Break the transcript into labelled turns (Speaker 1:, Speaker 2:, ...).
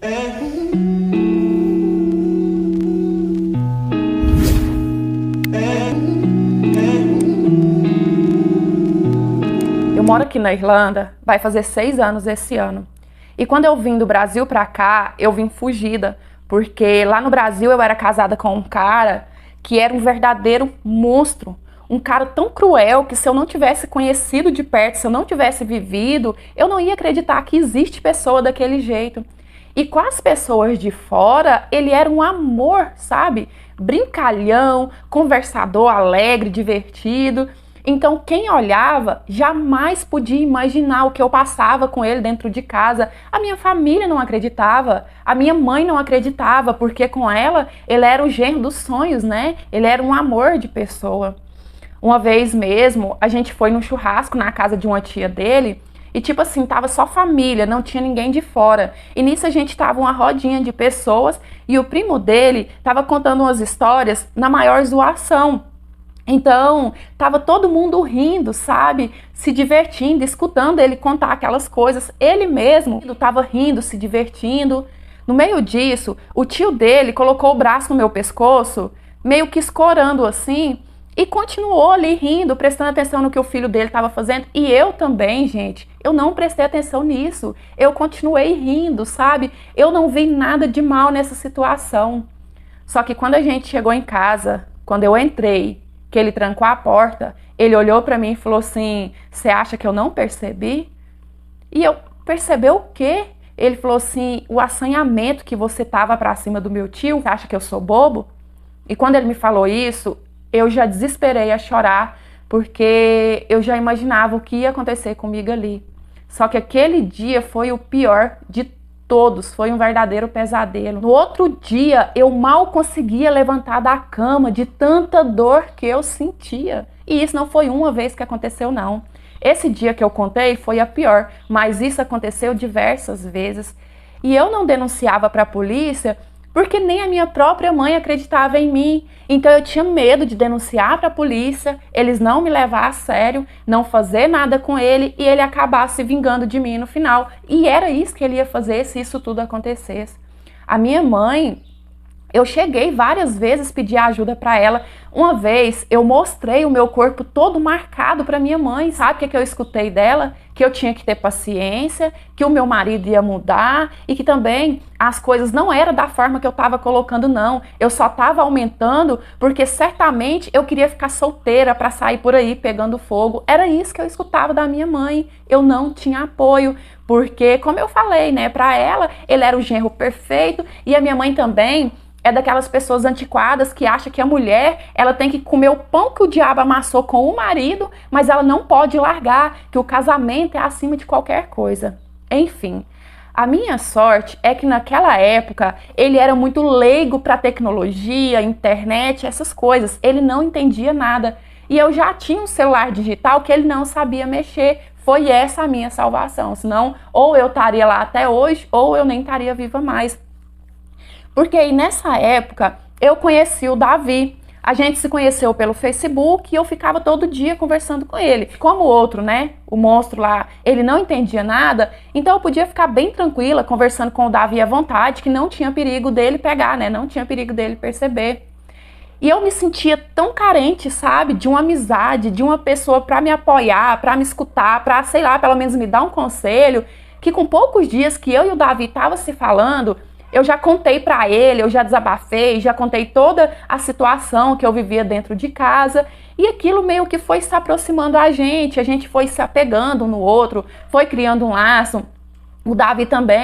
Speaker 1: Eu moro aqui na Irlanda, vai fazer 6 anos esse ano. E quando eu vim do Brasil pra cá, eu vim fugida, porque lá no Brasil eu era casada com um cara que era um verdadeiro monstro. Um cara tão cruel que se eu não tivesse conhecido de perto, se eu não tivesse vivido, eu não ia acreditar que existe pessoa daquele jeito. E com as pessoas de fora, ele era um amor, sabe? Brincalhão, conversador, alegre, divertido. Então quem olhava jamais podia imaginar o que eu passava com ele dentro de casa. A minha família não acreditava, a minha mãe não acreditava, porque com ela ele era o genro dos sonhos, né? Ele era um amor de pessoa. Uma vez mesmo, a gente foi num churrasco na casa de uma tia dele e tipo assim, tava só família, não tinha ninguém de fora. E nisso a gente tava uma rodinha de pessoas e o primo dele tava contando umas histórias na maior zoação. Então, tava todo mundo rindo, sabe? Se divertindo, escutando ele contar aquelas coisas. Ele mesmo tava rindo, se divertindo. No meio disso, o tio dele colocou o braço no meu pescoço, meio que escorando assim, e continuou ali rindo, prestando atenção no que o filho dele estava fazendo. E eu também, gente, eu não prestei atenção nisso. Eu continuei rindo, sabe? Eu não vi nada de mal nessa situação. Só que quando a gente chegou em casa, quando eu entrei, que ele trancou a porta, ele olhou para mim e falou assim: "Você acha que eu não percebi?" E eu: "Percebeu o quê?" Ele falou assim: "O assanhamento que você tava para cima do meu tio, você acha que eu sou bobo?" E quando ele me falou isso, eu já desesperei a chorar, porque eu já imaginava o que ia acontecer comigo ali. Só que aquele dia foi o pior de todos, foi um verdadeiro pesadelo. No outro dia, eu mal conseguia levantar da cama de tanta dor que eu sentia. E isso não foi uma vez que aconteceu, não. Esse dia que eu contei foi a pior, mas isso aconteceu diversas vezes. E eu não denunciava para a polícia porque nem a minha própria mãe acreditava em mim. Então eu tinha medo de denunciar para a polícia, eles não me levar a sério, não fazer nada com ele e ele acabar se vingando de mim no final. E era isso que ele ia fazer se isso tudo acontecesse. A minha mãe, eu cheguei várias vezes a pedir ajuda para ela. Uma vez eu mostrei o meu corpo todo marcado para minha mãe. Sabe o que eu escutei dela? Que eu tinha que ter paciência, que o meu marido ia mudar e que também as coisas não eram da forma que eu estava colocando, não. Eu só estava aumentando porque certamente eu queria ficar solteira para sair por aí pegando fogo. Era isso que eu escutava da minha mãe. Eu não tinha apoio, porque, como eu falei, né, para ela, ele era o genro perfeito e a minha mãe também é daquelas pessoas antiquadas que acham que a mulher, ela tem que comer o pão que o diabo amassou com o marido, mas ela não pode largar, que o casamento é acima de qualquer coisa. Enfim, a minha sorte é que naquela época ele era muito leigo para tecnologia, internet, essas coisas. Ele não entendia nada. E eu já tinha um celular digital que ele não sabia mexer. Foi essa a minha salvação. Senão, ou eu estaria lá até hoje, ou eu nem estaria viva mais. Porque aí nessa época eu conheci o Davi. A gente se conheceu pelo Facebook e eu ficava todo dia conversando com ele. Como o outro, né, o monstro lá, ele não entendia nada, então eu podia ficar bem tranquila conversando com o Davi à vontade, que não tinha perigo dele pegar, né, não tinha perigo dele perceber. E eu me sentia tão carente, sabe, de uma amizade, de uma pessoa para me apoiar, para me escutar, para, sei lá, pelo menos me dar um conselho, que com poucos dias que eu e o Davi estavam se falando, eu já contei para ele, eu já desabafei, já contei toda a situação que eu vivia dentro de casa e aquilo meio que foi se aproximando a gente foi se apegando um no outro, foi criando um laço. O Davi também